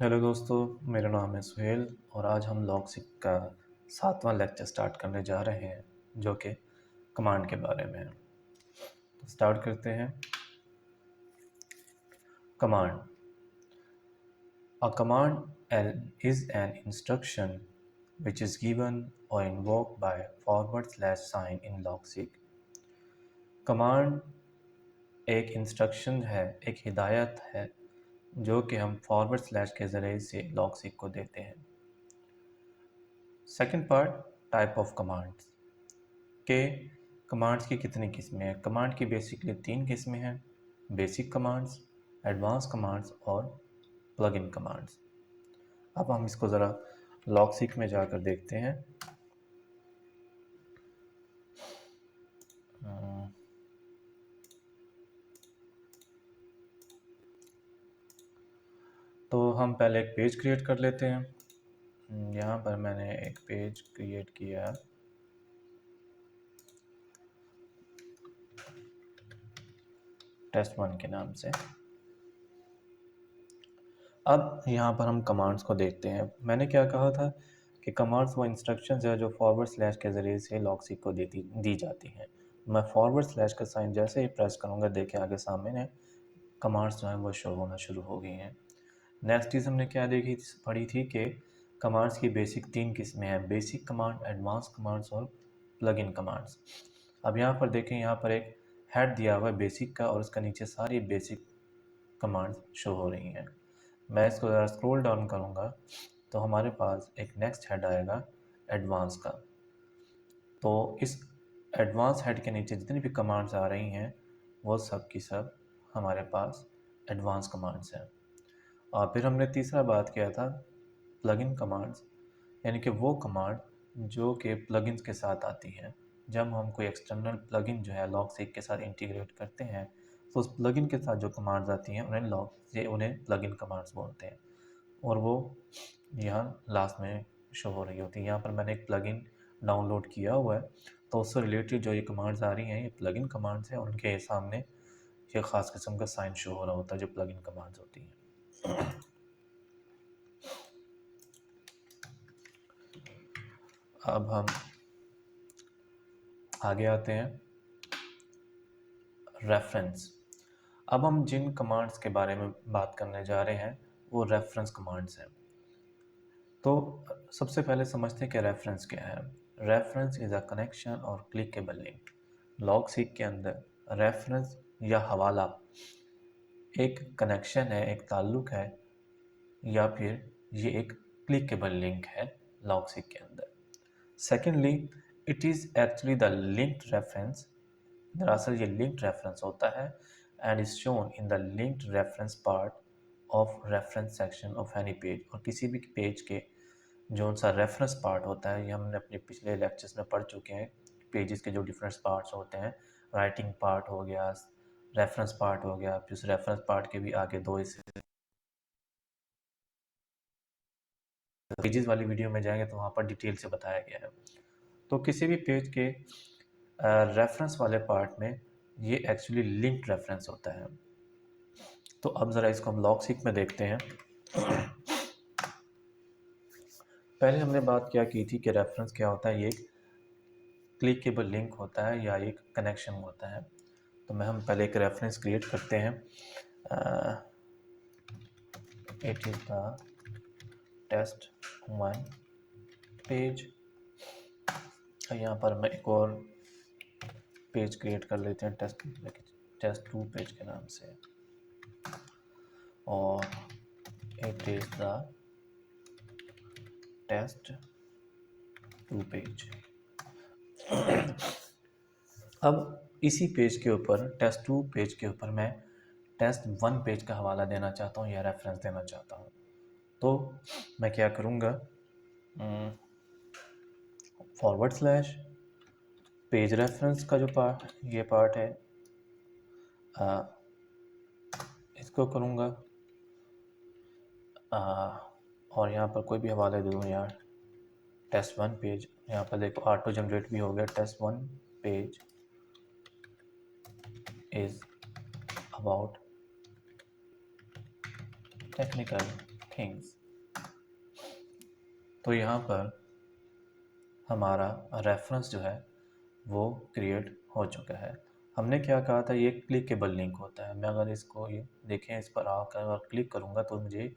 Hello दोस्तों, मेरा नाम है सुहेल और आज हम लॉगसिक का 7वां लेक्चर स्टार्ट करने जा रहे हैं जो कि कमांड के बारे में है। तो स्टार्ट करते हैं। Command. A command is an instruction which is given or invoked by / sign in logseq। Command एक इंस्ट्रक्शन है, एक हिदायत है जो कि हम / के ज़रिए से लॉगसिक को देते हैं। Second part, type of commands के कमांड्स की कितनी किस्में हैं। कमांड की बेसिकली 3 किस्में हैं: बेसिक कमांड्स, एडवांस कमांड्स और प्लगइन कमांड्स। अब हम इसको ज़रा लॉगसिक में जाकर देखते हैं। तो हम पहले एक पेज क्रिएट कर लेते हैं। यहाँ पर मैंने एक पेज क्रिएट किया test1 के नाम से। अब यहाँ पर हम कमांड्स को देखते हैं। मैंने क्या कहा था कि कमांड्स वो इंस्ट्रक्शंस है जो / के ज़रिए से लॉगसिक को दी जाती हैं। मैं / का साइन जैसे ही प्रेस करूँगा, देखें आगे सामने कमांड्स जो हैं वो शो होना शुरू हो गई हैं। नेक्स्ट चीज़ हमने क्या पढ़ी थी कि कमांड्स की बेसिक 3 किस्में हैं: बेसिक कमांड, एडवांस कमांड्स और प्लगइन कमांड्स। अब यहाँ पर देखें, यहाँ पर एक हेड दिया हुआ है बेसिक का और उसका नीचे सारी बेसिक कमांड्स शो हो रही हैं। मैं इसको ज़रा स्क्रॉल डाउन करूँगा तो हमारे पास एक नेक्स्ट हेड आएगा एडवांस का। तो इस एडवांस हेड के नीचे जितनी भी कमांड्स आ रही हैं वो सब की सब हमारे पास एडवांस कमांड्स हैं। और फिर हमने तीसरा बात किया था प्लगइन कमांड्स, यानी कि वो कमांड जो कि प्लगइन्स के साथ आती हैं। जब हम कोई एक्सटर्नल प्लगइन जो है लॉगसिक के साथ इंटीग्रेट करते हैं तो उस प्लगइन के साथ जो कमांड्स आती हैं उन्हें प्लगइन कमांड्स बोलते हैं और वो यहाँ लास्ट में शो हो रही होती है। यहाँ पर मैंने एक प्लगइन डाउनलोड किया हुआ है तो उससे रिलेटेड जो ये कमांड्स आ रही हैं ये प्लगइन कमांड्स हैं और उनके सामने ये ख़ास किस्म का साइन शो हो रहा होता है जो प्लगइन कमांड्स होती हैं। अब हम आगे आते हैं, रेफरेंस। अब हम जिन कमांड्स के बारे में बात करने जा रहे हैं वो रेफरेंस कमांड्स हैं। तो सबसे पहले समझते हैं कि रेफरेंस क्या है। रेफरेंस इज़ अ कनेक्शन और क्लिकेबल लिंक। लॉगसिक के अंदर रेफरेंस या हवाला एक कनेक्शन है, एक ताल्लुक है, या फिर ये एक क्लिकेबल लिंक है लॉगसिक के अंदर। Secondly, it is actually the linked reference. दरअसल ये लिंक्ड रेफरेंस होता है and is shown in the linked reference part of reference section of any page. और किसी भी पेज के जो सा रेफरेंस पार्ट होता है, ये हमने अपने पिछले लेक्चर्स में पढ़ चुके हैं। पेजेस के जो डिफरेंट पार्ट्स होते हैं, राइटिंग पार्ट हो गया, रेफरेंस पार्ट हो गया, फिर उस रेफरेंस पार्ट के भी आगे 2 हिस्से। पेजेस वाली वीडियो में जाएंगे तो वहाँ पर डिटेल से बताया गया है। तो किसी भी पेज के रेफरेंस वाले पार्ट में ये एक्चुअली लिंक्ड रेफरेंस होता है। तो अब ज़रा इसको हम लॉगसिक में देखते हैं। पहले हमने बात क्या की थी कि रेफरेंस क्या होता है, ये एक क्लिकेबल लिंक होता है या एक कनेक्शन होता है। तो हम पहले एक रेफरेंस क्रिएट करते हैं। It is the test1 page. यहाँ पर मैं एक और पेज क्रिएट कर लेते हैं test2 पेज के नाम से, और it is the test2 page. अब इसी पेज के ऊपर test2 पेज के ऊपर मैं test1 पेज का हवाला देना चाहता हूँ या रेफरेंस देना चाहता हूँ। तो मैं क्या करूँगा, / पेज रेफरेंस का जो ये पार्ट है इसको करूँगा, और यहाँ पर कोई भी हवाला दे दूँ यार, test1 पेज। यहाँ पर देखो ऑटो जनरेट भी हो गया। test1 page is about technical things. तो यहाँ पर हमारा रेफरेंस जो है वो क्रिएट हो चुका है। हमने क्या कहा था, ये क्लिकेबल लिंक होता है। मैं अगर इसको ये देखें, इस पर आकर और क्लिक करूँगा तो मुझे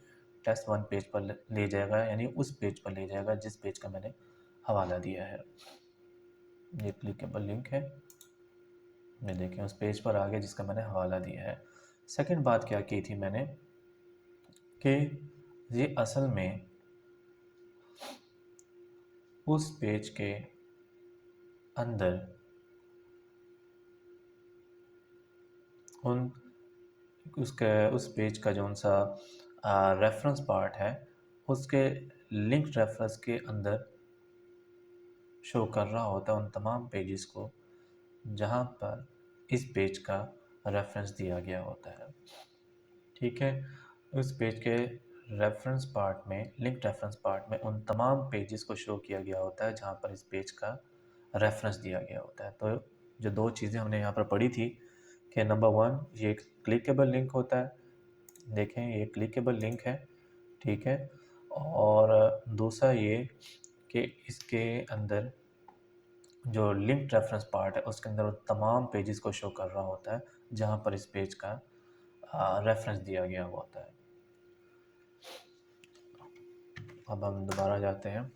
टेस्ट वन पेज पर ले जाएगा, यानी उस पेज पर ले जाएगा जिस पेज का मैंने हवाला दिया है। ये क्लिकेबल लिंक है, ये देखें उस पेज पर आ गया जिसका मैंने हवाला दिया है। सेकंड बात क्या की थी मैंने कि ये असल में उस पेज के अंदर उन उस पेज का जौन सा रेफरेंस पार्ट है उसके लिंक रेफरेंस के अंदर शो कर रहा होता है उन तमाम पेजेस को जहाँ पर इस पेज का रेफरेंस दिया गया होता है। ठीक है, उस पेज के रेफरेंस पार्ट में, लिंक रेफरेंस पार्ट में उन तमाम पेजेस को शो किया गया होता है जहाँ पर इस पेज का रेफरेंस दिया गया होता है। तो जो दो चीज़ें हमने यहाँ पर पढ़ी थी कि नंबर वन, ये एक क्लिकेबल लिंक होता है, देखें ये क्लिकेबल लिंक है, ठीक है। और दूसरा ये कि इसके अंदर जो लिंक रेफरेंस पार्ट है उसके अंदर वो तमाम पेजेस को शो कर रहा होता है जहाँ पर इस पेज का रेफरेंस दिया गया हुआ होता है। अब हम दोबारा जाते हैं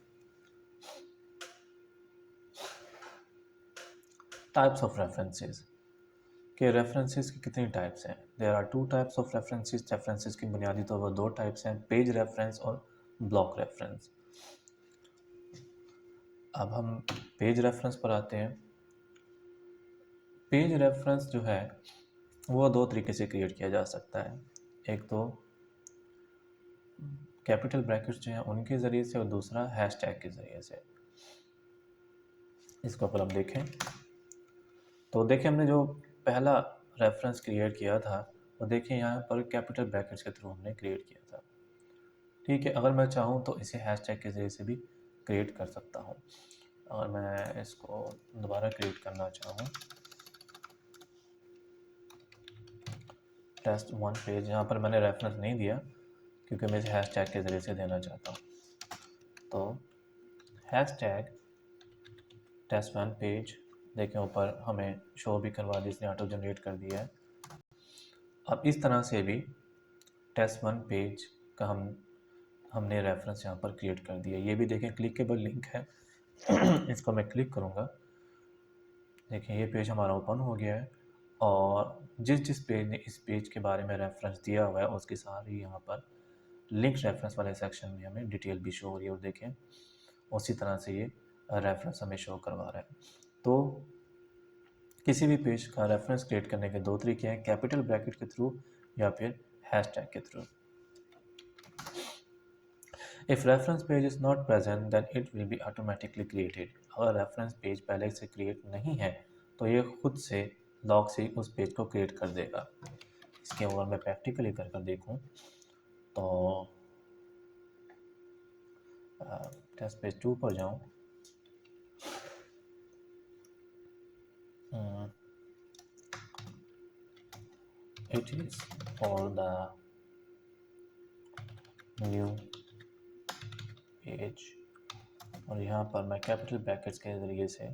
टाइप्स ऑफ रेफरेंसेस के। रेफरेंसेस की कितनी टाइप्स हैं? There are two types of references. References की बुनियादी तौर पर दो टाइप्स हैं, पेज रेफरेंस और ब्लॉक रेफरेंस। अब हम पेज रेफरेंस पर आते हैं। पेज रेफरेंस जो है वो दो तरीके से क्रिएट किया जा सकता है। एक तो कैपिटल ब्रैकेट्स जो हैं उनके ज़रिए से और दूसरा हैशटैग के ज़रिए से। इसको अगर हम देखें तो देखें हमने जो पहला रेफरेंस क्रिएट किया था वो देखें यहाँ पर कैपिटल ब्रैकेट्स के थ्रू हमने क्रिएट किया था। ठीक है, अगर मैं चाहूँ तो इसे हैशटैग के ज़रिए से भी क्रिएट कर सकता हूँ। अगर मैं इसको दोबारा क्रिएट करना चाहूँ, टेस्ट वन पेज, यहाँ पर मैंने रेफरेंस नहीं दिया क्योंकि मैं इसे हैशटैग के ज़रिए से देना चाहता हूँ। तो हैशटैग टेस्ट वन पेज, देखें ऊपर हमें शो भी करवा दी, इसने ऑटो जनरेट कर दिया है। अब इस तरह से भी टेस्ट वन पेज का हमने रेफरेंस यहाँ पर क्रिएट कर दिया। ये भी देखें क्लिकेबल लिंक है। इसको मैं क्लिक करूँगा, देखें ये पेज हमारा ओपन हो गया है और जिस पेज ने इस पेज के बारे में रेफरेंस दिया हुआ है उसकी सारी यहाँ पर लिंक रेफरेंस वाले सेक्शन में हमें डिटेल भी शो हो रही है। और देखें उसी तरह से ये रेफरेंस हमें शो करवा रहा है। तो किसी भी पेज का रेफरेंस क्रिएट करने के दो तरीके हैं, कैपिटल ब्रैकेट के थ्रू या फिर हैशटैग के through. If reference page is not present then it will be automatically created. अगर रेफरेंस पेज पहले से क्रिएट नहीं है तो ये खुद से लॉग से उस पेज को क्रिएट कर देगा। इसके अगर मैं प्रैक्टिकली कर देखूँ तो टेस्ट पेज 2 पर जाऊँ, it is for the new page और यहाँ पर मैं कैपिटल ब्रैकेट्स के ज़रिए से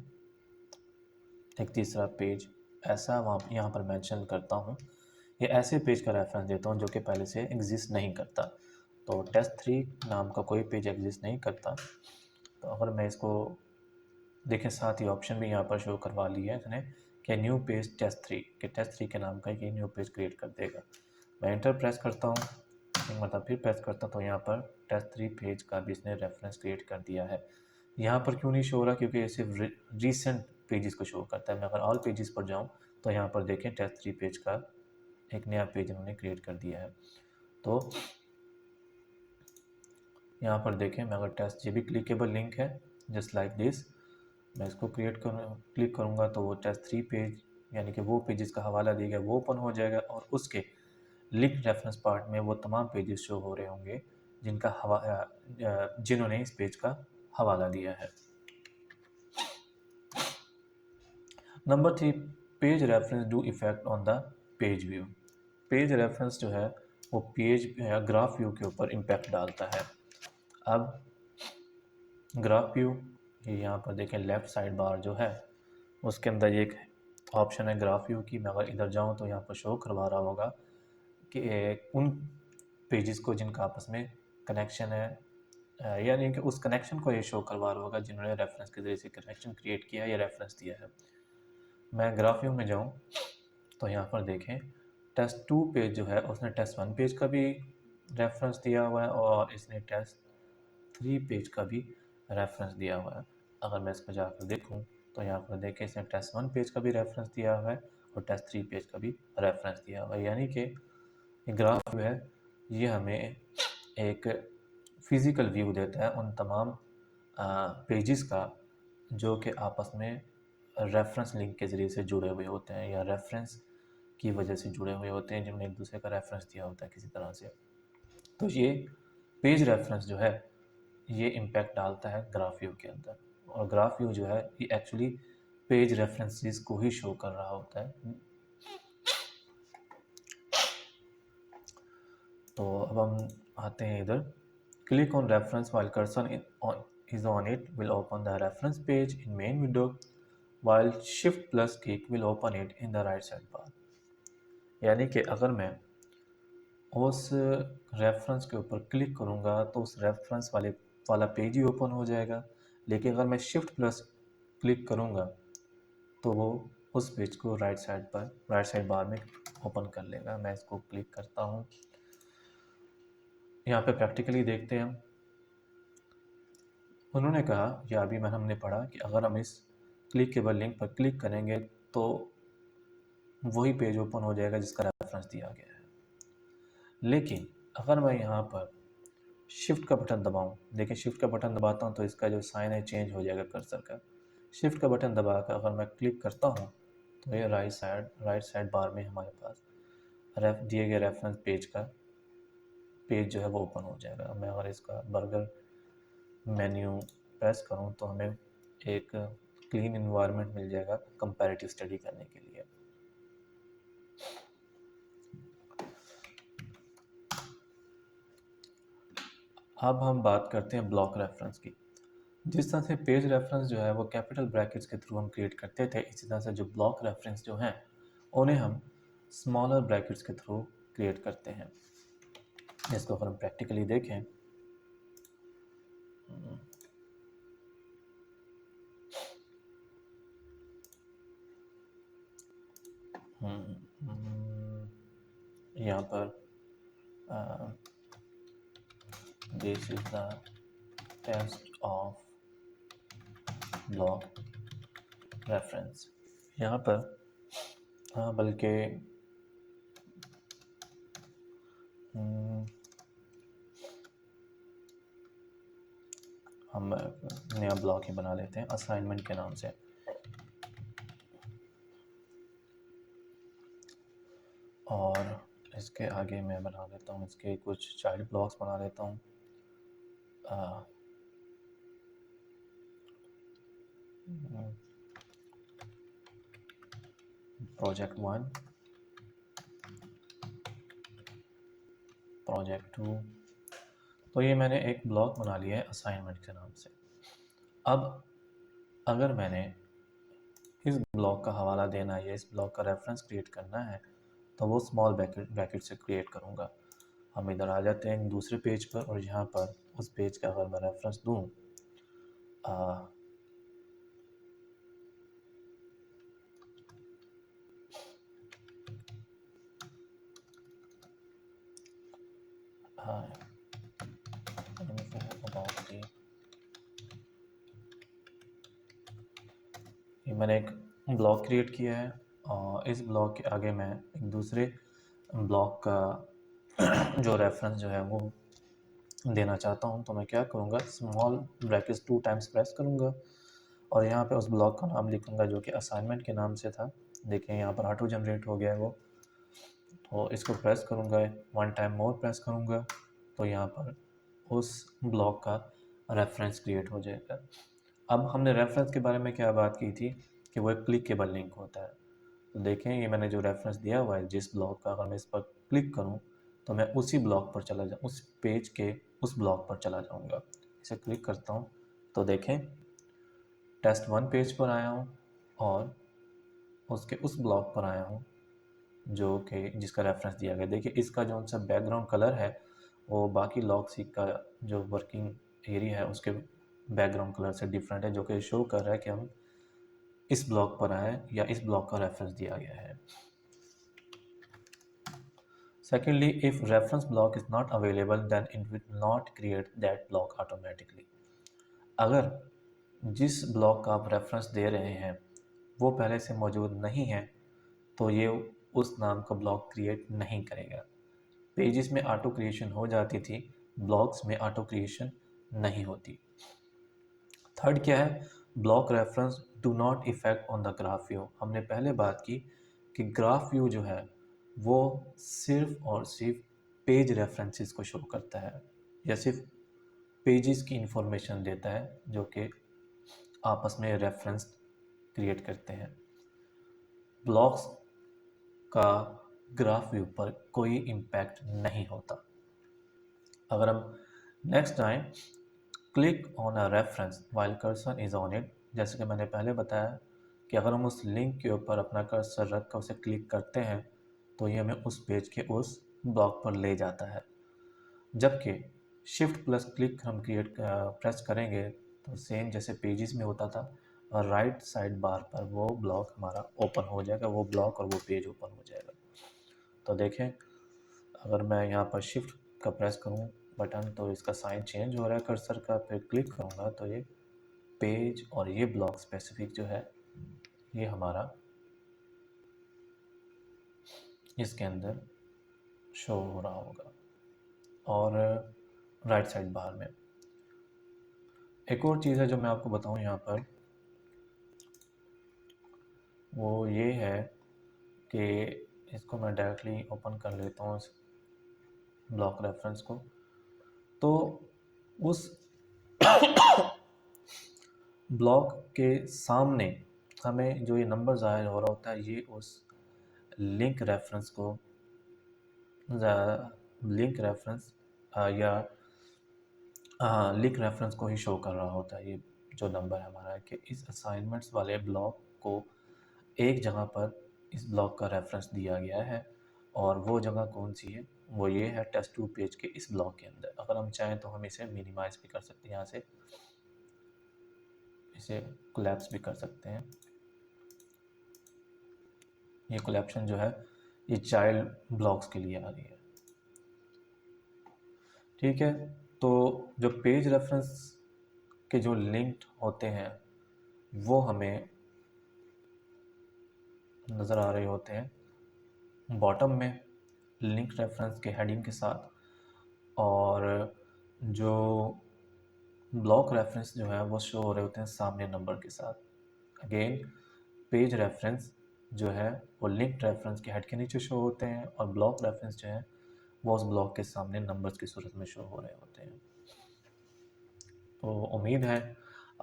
एक तीसरा पेज ऐसा यहाँ पर मेंशन करता हूँ। ये ऐसे पेज का रेफरेंस देता हूँ जो कि पहले से एग्जिस्ट नहीं करता। तो टेस्ट 3 नाम का कोई पेज एग्जिस्ट नहीं करता। तो अगर मैं इसको देखें, साथ ही ऑप्शन भी यहाँ पर शो करवा ली है इसने कि न्यू पेज टेस्ट 3, कि टेस्ट 3 के नाम का ये न्यू पेज क्रिएट कर देगा। मैं एंटर प्रेस करता हूँ, मतलब फिर प्रेस करता हूँ तो यहाँ पर टेस्ट 3 पेज का भी इसने रेफरेंस क्रिएट कर दिया है। यहाँ पर क्यों नहीं शो हो रहा? क्योंकि ये सिर्फ रिसेंट पेजेस को शो करता है। मैं अगर ऑल पेजेस पर जाऊँ तो यहाँ पर देखें टेस्ट 3 पेज का एक नया पेज इन्होंने क्रिएट कर दिया है। तो यहाँ पर देखें, मैं अगर टेस्ट, ये भी क्लिकेबल लिंक है जस्ट लाइक दिस। मैं इसको क्लिक करूँगा तो वो टेस्ट 3 पेज यानी कि वो पेज जिसका हवाला दिया गया वो ओपन हो जाएगा और उसके लिंक रेफरेंस पार्ट में वो तमाम पेजेस शो हो रहे होंगे जिन्होंने इस पेज का हवाला दिया है। Number 3, page reference do effect on the page view. Page reference जो है वो पेज या ग्राफ व्यू के ऊपर इम्पैक्ट डालता है। अब ग्राफ व्यू, ये यहाँ पर देखें लेफ़्ट साइड बार जो है उसके अंदर एक ऑप्शन है ग्राफ व्यू की। मैं अगर इधर जाऊँ तो यहाँ पर शो करवा रहा होगा कि उन पेजेस को जिनका आपस में कनेक्शन है, यानी कि उस कनेक्शन को ये शो करवा रहा होगा जिन्होंने रेफरेंस के ज़रिए से कनेक्शन क्रिएट किया या रेफरेंस दिया है। मैं ग्राफ व्यू में जाऊँ तो यहाँ पर देखें टेस्ट 2 पेज जो है उसने टेस्ट 1 पेज का भी रेफरेंस दिया हुआ है और इसने टेस्ट 3 पेज का भी रेफरेंस दिया हुआ है। अगर मैं इस पर जाकर देखूँ तो यहाँ पर देखें इसने टेस्ट 1 पेज का भी रेफरेंस दिया हुआ है और टेस्ट 3 पेज का भी रेफरेंस दिया हुआ है। यानी कि ग्राफ जो है ये हमें एक फ़िज़िकल व्यू देता है उन तमाम पेजेस का जो कि आपस में रेफरेंस लिंक के ज़रिए से जुड़े हुए होते हैं या रेफरेंस की वजह से जुड़े हुए होते हैं, जिन्होंने एक दूसरे का रेफरेंस दिया होता है किसी तरह से। तो ये पेज रेफरेंस जो है ये इम्पैक्ट डालता है ग्राफ व्यू के अंदर, और ग्राफ व्यू जो है ये एक्चुअली पेज रेफरेंसेस को ही शो कर रहा होता है। तो अब हम आते हैं इधर, click on reference while cursor is on it will open the reference page in main window while shift plus click will open it in the right side bar। यानी कि अगर मैं उस रेफरेंस के ऊपर क्लिक करूँगा तो उस रेफरेंस वाला पेज ही ओपन हो जाएगा, लेकिन अगर मैं शिफ्ट प्लस क्लिक करूँगा तो वो उस पेज को राइट साइड बार में ओपन कर लेगा। मैं इसको क्लिक करता हूँ, यहाँ पे प्रैक्टिकली देखते हैं हम। उन्होंने कहा या अभी हमने पढ़ा कि अगर हम इस क्लिकेबल लिंक पर क्लिक करेंगे तो वही पेज ओपन हो जाएगा जिसका रेफरेंस दिया गया है। लेकिन अगर मैं यहाँ पर शिफ्ट का बटन दबाऊँ, देखिए शिफ्ट का बटन दबाता हूँ तो इसका जो साइन है चेंज हो जाएगा कर्सर का। शिफ्ट का बटन दबा कर अगर मैं क्लिक करता हूँ तो ये राइट साइड बार में हमारे पास दिए गए रेफरेंस पेज जो है वो ओपन हो जाएगा। मैं अगर इसका बर्गर मेन्यू प्रेस करूँ तो हमें एक क्लीन इन्वायरमेंट मिल जाएगा कंपैरेटिव स्टडी करने के लिए। अब हम बात करते हैं ब्लॉक रेफरेंस की। जिस तरह से पेज रेफरेंस जो है वो कैपिटल ब्रैकेट्स के थ्रू हम क्रिएट करते थे, इसी तरह से जो ब्लॉक रेफरेंस जो हैं उन्हें हम स्मॉलर ब्रैकेट्स के थ्रू क्रिएट करते हैं। इसको अगर हम प्रैक्टिकली देखें यहाँ पर this is the test of block reference. यहाँ पर बल्कि हम नया ब्लॉक ही बना लेते हैं असाइनमेंट के नाम से। और इसके आगे मैं बना लेता हूँ, इसके कुछ चाइल्ड ब्लॉक्स बना लेता हूँ। Project 1, project 2। तो ये मैंने एक ब्लॉक बना लिया है असाइनमेंट के नाम से। अब अगर मैंने इस ब्लॉक का हवाला देना है या इस ब्लॉक का रेफरेंस क्रिएट करना है तो वो स्मॉल ब्रैकेट से क्रिएट करूँगा। हम इधर आ जाते हैं दूसरे पेज पर और यहाँ पर उस पेज का अगर मैं रेफरेंस दूँ ये मैंने एक ब्लॉक क्रिएट किया है और इस ब्लॉक के आगे मैं एक दूसरे ब्लॉक का जो रेफरेंस जो है वो देना चाहता हूँ। तो मैं क्या करूँगा, स्मॉल ब्रैकेट्स 2 टाइम्स प्रेस करूँगा और यहाँ पे उस ब्लॉक का नाम लिखूँगा जो कि असाइनमेंट के नाम से था। देखिए यहाँ पर ऑटो जनरेट हो गया है वो। तो इसको प्रेस करूँगा, 1 टाइम मोर प्रेस करूँगा तो यहाँ पर उस ब्लॉक का रेफरेंस क्रिएट हो जाएगा। अब हमने रेफरेंस के बारे में क्या बात की थी कि वो एक क्लिकेबल लिंक होता है। तो देखें ये मैंने जो रेफरेंस दिया हुआ है जिस ब्लॉक का, अगर मैं इस पर क्लिक करूँ तो मैं उसी ब्लॉक पर चला उस पेज के उस ब्लॉक पर चला जाऊंगा। इसे क्लिक करता हूँ तो देखें test1 पेज पर आया हूँ और उसके उस ब्लॉक पर आया हूँ जो कि जिसका रेफरेंस दिया गया। देखिए इसका जो सा बैकग्राउंड कलर है वो बाकी लॉगसीक का जो वर्किंग एरिया है उसके बैकग्राउंड कलर से डिफरेंट है, जो कि शो कर रहा है कि हम इस ब्लॉक पर आए या इस ब्लॉक का रेफरेंस दिया गया है। Secondly, if reference block is not available, then it will not create that block automatically. अगर जिस ब्लॉक का आप रेफरेंस दे रहे हैं वो पहले से मौजूद नहीं है तो ये उस नाम का ब्लॉक क्रिएट नहीं करेगा। पेजेस में ऑटो क्रिएशन हो जाती थी, ब्लॉक्स में ऑटो क्रिएशन नहीं होती। थर्ड क्या है, block reference do not effect on the graph view. हमने पहले बात की कि ग्राफ व्यू जो है वो सिर्फ और सिर्फ पेज रेफरेंसेस को शो करता है या सिर्फ पेजेस की इंफॉर्मेशन देता है जो कि आपस में रेफरेंस क्रिएट करते हैं। ब्लॉक्स का ग्राफ व्यू पर कोई इम्पैक्ट नहीं होता। अगर हम नेक्स्ट आए, click on a reference while cursor is on it. जैसे कि मैंने पहले बताया कि अगर हम उस लिंक के ऊपर अपना कर्सर रख कर उसे क्लिक करते हैं तो ये हमें उस पेज के उस ब्लॉक पर ले जाता है। जबकि शिफ्ट प्लस क्लिक हम प्रेस करेंगे तो सेम जैसे पेजेस में होता था और राइट साइड बार पर वो ब्लॉक हमारा ओपन हो जाएगा, वो ब्लॉक और वो पेज ओपन हो जाएगा। तो देखें अगर मैं यहाँ पर शिफ्ट का प्रेस करूँ बटन तो इसका साइन चेंज हो रहा है कर्सर का, फिर क्लिक करूँगा तो ये पेज और ये ब्लॉक स्पेसिफिक जो है ये हमारा इसके अंदर शो हो रहा होगा। और राइट साइड बार में एक और चीज़ है जो मैं आपको बताऊं यहाँ पर, वो ये है कि इसको मैं डायरेक्टली ओपन कर लेता हूँ ब्लॉक रेफरेंस को। तो उस ब्लॉक के सामने हमें जो ये नंबर ज़ाहिर हो रहा होता है ये उस लिंक रेफरेंस को लिंक रेफरेंस या हाँ लिंक रेफरेंस को ही शो कर रहा होता है। ये जो नंबर है हमारा कि इस असाइनमेंट्स वाले ब्लॉक को एक जगह पर इस ब्लॉक का रेफरेंस दिया गया है और वो जगह कौन सी है, वो ये है test2 पेज के इस ब्लॉक के अंदर। अगर हम चाहें तो हम इसे मिनिमाइज भी कर सकते हैं, यहाँ से इसे कोलैप्स भी कर सकते हैं। ये कोलैप्शन जो है ये चाइल्ड ब्लॉक्स के लिए आ रही है। ठीक है, तो जो पेज रेफरेंस के जो लिंक्ड होते हैं वो हमें नज़र आ रहे होते हैं बॉटम में लिंक रेफरेंस के हेडिंग के साथ, और जो ब्लॉक रेफरेंस जो है वो शो हो रहे होते हैं सामने नंबर के साथ। अगेन पेज रेफरेंस जो है वो लिंक रेफरेंस के हेड के नीचे शो होते हैं और ब्लॉक रेफरेंस जो है वो उस ब्लॉक के सामने नंबर्स की सूरत में शो हो रहे होते हैं। तो उम्मीद है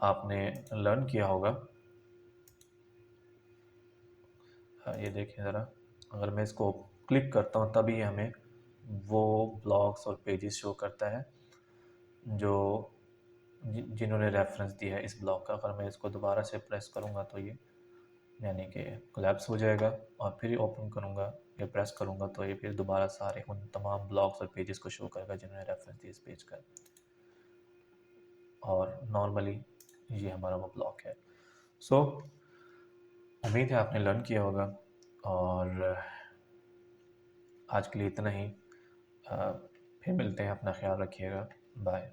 आपने लर्न किया होगा। ये देखिए ज़रा, अगर मैं इसको क्लिक करता हूँ तभी हमें वो ब्लॉग्स और पेजेस शो करता है जो जिन्होंने रेफरेंस दिया है इस ब्लॉग का। अगर मैं इसको दोबारा से प्रेस करूँगा तो ये यानी कि कोलैप्स हो जाएगा, और फिर ओपन करूँगा या प्रेस करूँगा तो ये फिर दोबारा सारे उन तमाम ब्लॉग्स और पेजेस को शो करेगा जिन्होंने रेफरेंस दिया इस पेज का। और नॉर्मली ये हमारा वो ब्लॉक है। सो उम्मीद है आपने लर्न किया होगा, और आज के लिए इतना ही। फिर मिलते हैं, अपना ख्याल रखिएगा, बाय।